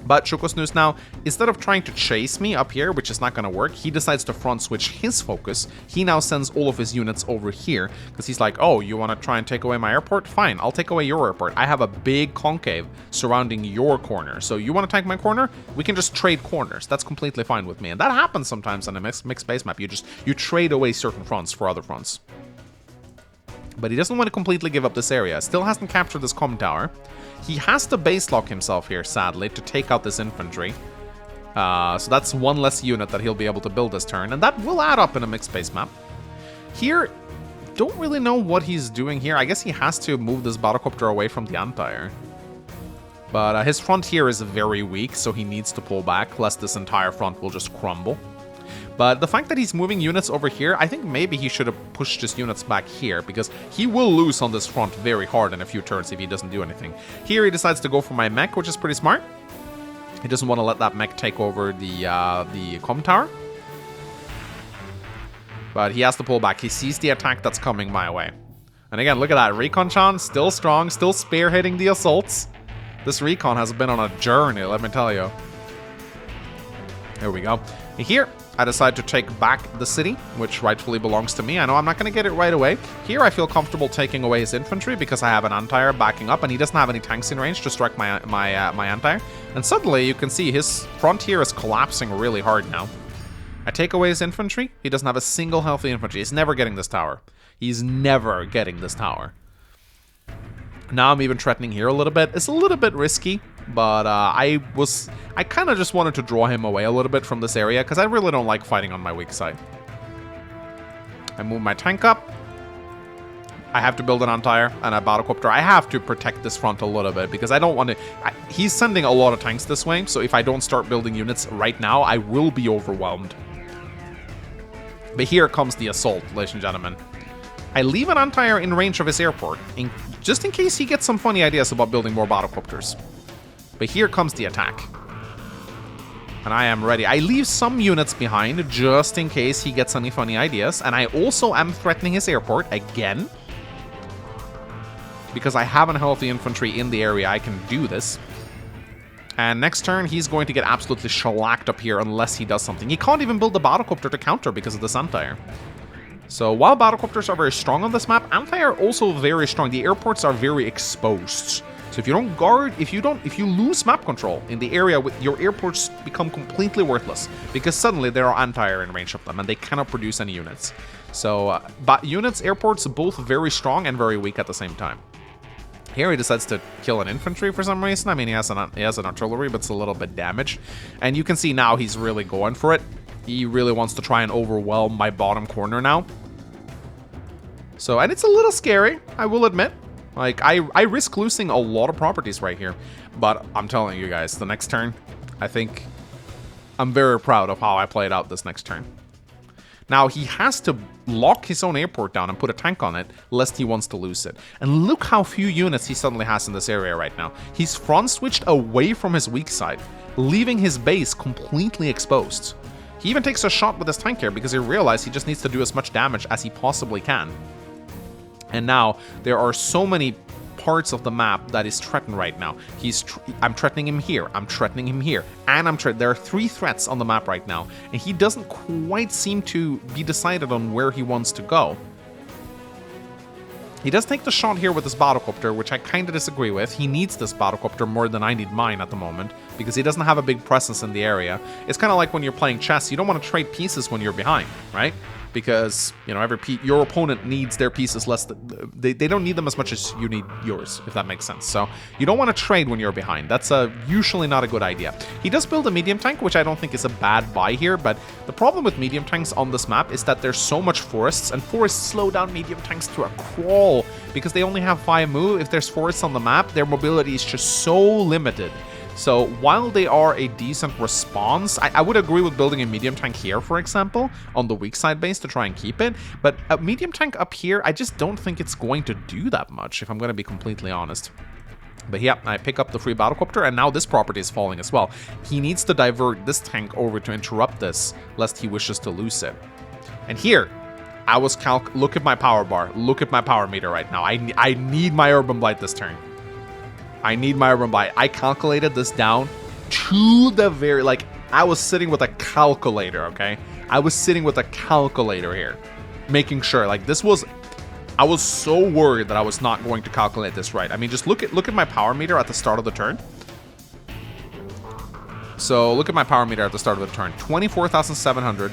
But Shokosnus now, instead of trying to chase me up here, which is not going to work, he decides to front switch his focus. He now sends all of his units over here because he's like, oh, you want to try and take away my airport? Fine, I'll take away your airport. I have a big concave surrounding your corner. So you want to take my corner? We can just trade corners. That's completely fine with me. And that happens sometimes on a mixed base map. You trade away certain fronts for other fronts. But he doesn't want to completely give up this area. Still hasn't captured this comm tower. He has to base lock himself here, sadly, to take out this infantry. So that's 1 less unit that he'll be able to build this turn. And that will add up in a mixed base map. Here, don't really know what he's doing here. I guess he has to move this battlecopter away from the anti-air. But his front here is very weak, so he needs to pull back, lest this entire front will just crumble. But the fact that he's moving units over here, I think maybe he should have pushed his units back here, because he will lose on this front very hard in a few turns if he doesn't do anything. Here he decides to go for my mech, which is pretty smart. He doesn't want to let that mech take over the comm tower. But he has to pull back. He sees the attack that's coming my way. And again, look at that. Recon-chan, still strong, still spearheading the assaults. This recon has been on a journey, let me tell you. There we go. And here, I decide to take back the city, which rightfully belongs to me. I know I'm not going to get it right away. Here, I feel comfortable taking away his infantry because I have an anti-air backing up, and he doesn't have any tanks in range to strike my anti-air. And suddenly, you can see his front here is collapsing really hard now. I take away his infantry. He doesn't have a single healthy infantry. He's never getting this tower. He's never getting this tower. Now I'm even threatening here a little bit. It's a little bit risky, but I kind of just wanted to draw him away a little bit from this area because I really don't like fighting on my weak side. I move my tank up. I have to build an anti-air and a battlecopter. I have to protect this front a little bit because I don't want to... He's sending a lot of tanks this way, so if I don't start building units right now, I will be overwhelmed. But here comes the assault, ladies and gentlemen. I leave an anti-air in range of his airport, just in case he gets some funny ideas about building more battlecopters. But here comes the attack. And I am ready. I leave some units behind just in case he gets any funny ideas. And I also am threatening his airport again. Because I have unhealthy infantry in the area, I can do this. And next turn, he's going to get absolutely shellacked up here unless he does something. He can't even build the battlecopter to counter because of this anti-air. So while battlecopters are very strong on this map, anti-air are also very strong. The airports are very exposed. So if you don't guard, if you lose map control in the area, your airports become completely worthless because suddenly there are anti-air in range of them and they cannot produce any units. So airports, both very strong and very weak at the same time. Here he decides to kill an infantry for some reason. I mean, he has an artillery, but it's a little bit damaged. And you can see now he's really going for it. He really wants to try and overwhelm my bottom corner now. So, and it's a little scary, I will admit. Like, I risk losing a lot of properties right here. But I'm telling you guys, the next turn, I think I'm very proud of how I played out this next turn. Now, he has to lock his own airport down and put a tank on it, lest he wants to lose it. And look how few units he suddenly has in this area right now. He's front switched away from his weak side, leaving his base completely exposed. He even takes a shot with his tank here because he realized he just needs to do as much damage as he possibly can. And now, there are so many parts of the map that is threatened right now. I'm threatening him here, I'm threatening him here, and there are 3 threats on the map right now, and he doesn't quite seem to be decided on where he wants to go. He does take the shot here with this battlecopter, which I kind of disagree with. He needs this battlecopter more than I need mine at the moment, because he doesn't have a big presence in the area. It's kind of like when you're playing chess, you don't want to trade pieces when you're behind, right? Because, you know, your opponent needs their pieces less. They don't need them as much as you need yours, if that makes sense. So you don't want to trade when you're behind. That's usually not a good idea. He does build a medium tank, which I don't think is a bad buy here, but the problem with medium tanks on this map is that there's so much forests, and forests slow down medium tanks to a crawl because they only have 5 move. If there's forests on the map, their mobility is just so limited. So while they are a decent response, I would agree with building a medium tank here, for example, on the weak side base to try and keep it. But a medium tank up here, I just don't think it's going to do that much, if I'm going to be completely honest. But yeah, I pick up the free battlecopter, and now this property is falling as well. He needs to divert this tank over to interrupt this, lest he wishes to lose it. And here, I was look at my power bar, look at my power meter right now. I need my Urban Blight this turn. I need my Urban Blight. I calculated this down to the very, like, I was sitting with a calculator, okay? I was sitting with a calculator here, making sure, like, I was so worried that I was not going to calculate this right. I mean, just look at my power meter at the start of the turn. So, look at my power meter at the start of the turn. 24,700,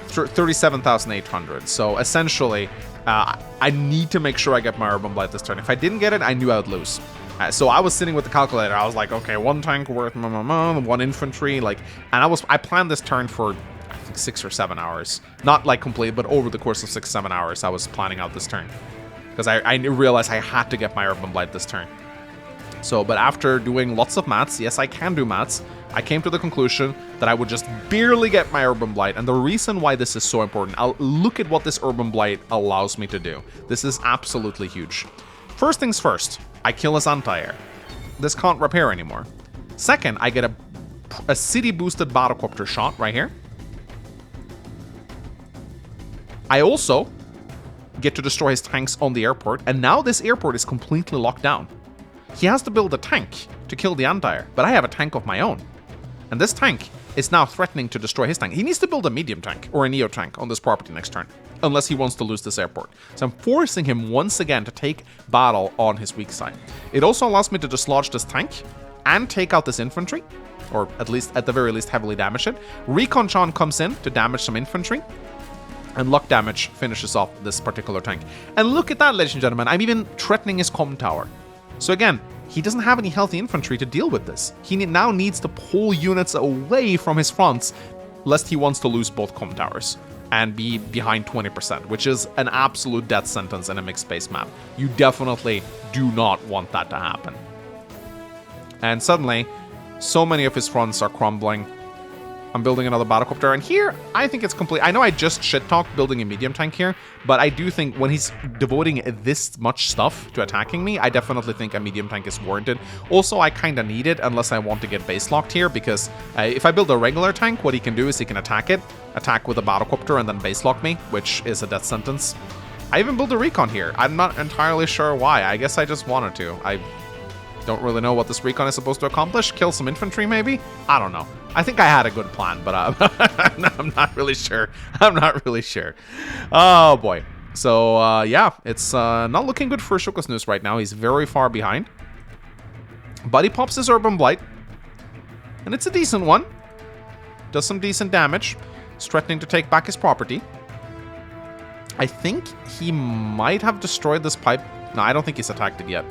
37,800. So, essentially, I need to make sure I get my Urban Blight this turn. If I didn't get it, I knew I would lose. So I was sitting with the calculator. I was like, okay, 1 tank worth 1 infantry, like, and I planned this turn for I think 6 or 7 hours, not like complete, but over the course of 6-7 hours, I was planning out this turn because I realized I had to get my Urban Blight this turn. So, but after doing lots of maths, yes, I can do maths, I came to the conclusion that I would just barely get my Urban Blight. And the reason why this is so important, I'll look at what this Urban Blight allows me to do. This is absolutely huge. First things first, I kill his anti-air. This can't repair anymore. Second, I get a city-boosted battlecopter shot right here. I also get to destroy his tanks on the airport, and now this airport is completely locked down. He has to build a tank to kill the anti-air, but I have a tank of my own. And this tank is now threatening to destroy his tank. He needs to build a medium tank or a neo tank on this property next turn, unless he wants to lose this airport. So I'm forcing him once again to take battle on his weak side. It also allows me to dislodge this tank and take out this infantry, or at the very least heavily damage it. Recon Chan comes in to damage some infantry, and luck damage finishes off this particular tank. And look at that, ladies and gentlemen, I'm even threatening his comm tower. So again, he doesn't have any healthy infantry to deal with this. He now needs to pull units away from his fronts, lest he wants to lose both comm towers and be behind 20%, which is an absolute death sentence in a mixed space map. You definitely do not want that to happen. And suddenly, so many of his fronts are crumbling. I'm building another battlecopter, and here, I think it's complete. I know I just shit-talked building a medium tank here, but I do think when he's devoting this much stuff to attacking me, I definitely think a medium tank is warranted. Also, I kind of need it unless I want to get base-locked here, because if I build a regular tank, what he can do is he can attack with a battlecopter, and then base-lock me, which is a death sentence. I even built a recon here. I'm not entirely sure why. I guess I just wanted to. I don't really know what this recon is supposed to accomplish. Kill some infantry, maybe? I don't know. I think I had a good plan, but I'm not really sure. I'm not really sure. Oh, boy. So, yeah, it's not looking good for Shukosnus right now. He's very far behind. But he pops his Urban Blight. And it's a decent one. Does some decent damage. He's threatening to take back his property. I think he might have destroyed this pipe. No, I don't think he's attacked it yet.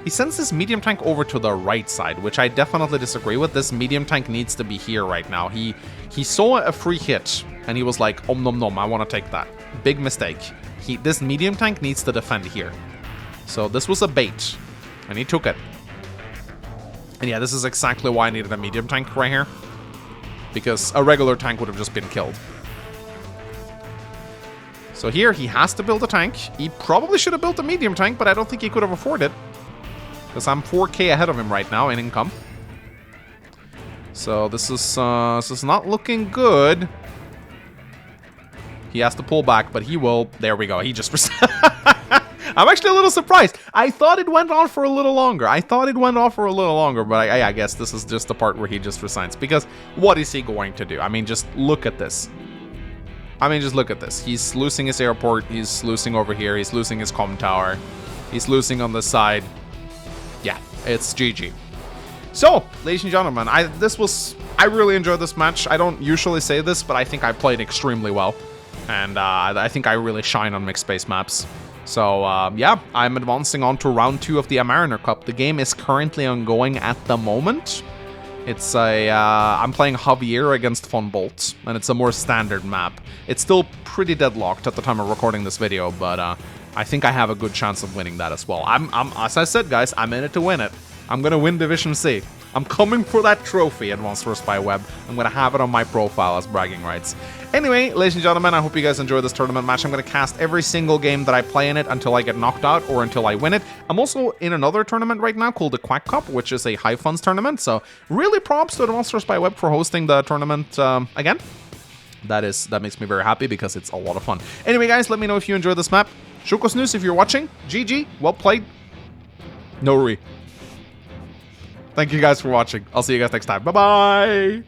He sends this medium tank over to the right side, which I definitely disagree with. This medium tank needs to be here right now. He saw a free hit, and he was like, nom nom, I want to take that. Big mistake. This medium tank needs to defend here. So this was a bait, and he took it. And yeah, this is exactly why I needed a medium tank right here, because a regular tank would have just been killed. So here, he has to build a tank. He probably should have built a medium tank, but I don't think he could have afforded it, because I'm 4k ahead of him right now in income. So this is not looking good. He has to pull back, but he will. There we go. He just... I'm actually a little surprised. I thought it went on for a little longer. But I guess this is just the part where he just resigns. Because what is he going to do? I mean, just look at this. He's losing his airport. He's losing over here. He's losing his comm tower. He's losing on this side. Yeah, it's GG. So, ladies and gentlemen, I really enjoyed this match. I don't usually say this, but I think I played extremely well. And I think I really shine on mixed space maps. So, yeah, I'm advancing on to round 2 of the Mariner Cup. The game is currently ongoing at the moment. It's I'm playing Javier against Von Bolt, and it's a more standard map. It's still pretty deadlocked at the time of recording this video, but I think I have a good chance of winning that as well. As I said, guys, I'm in it to win it. I'm gonna win Division C. I'm coming for that trophy, Advanced Wars by Web. I'm gonna have it on my profile as bragging rights. Anyway, ladies and gentlemen, I hope you guys enjoyed this tournament match. I'm gonna cast every single game that I play in it until I get knocked out or until I win it. I'm also in another tournament right now called the Quack Cup, which is a high funds tournament. So really props to Advanced Wars by Web for hosting the tournament again. That makes me very happy because it's a lot of fun. Anyway, guys, let me know if you enjoyed this map. Shukosnus, if you're watching, GG, well played. No re. Thank you guys for watching. I'll see you guys next time. Bye-bye.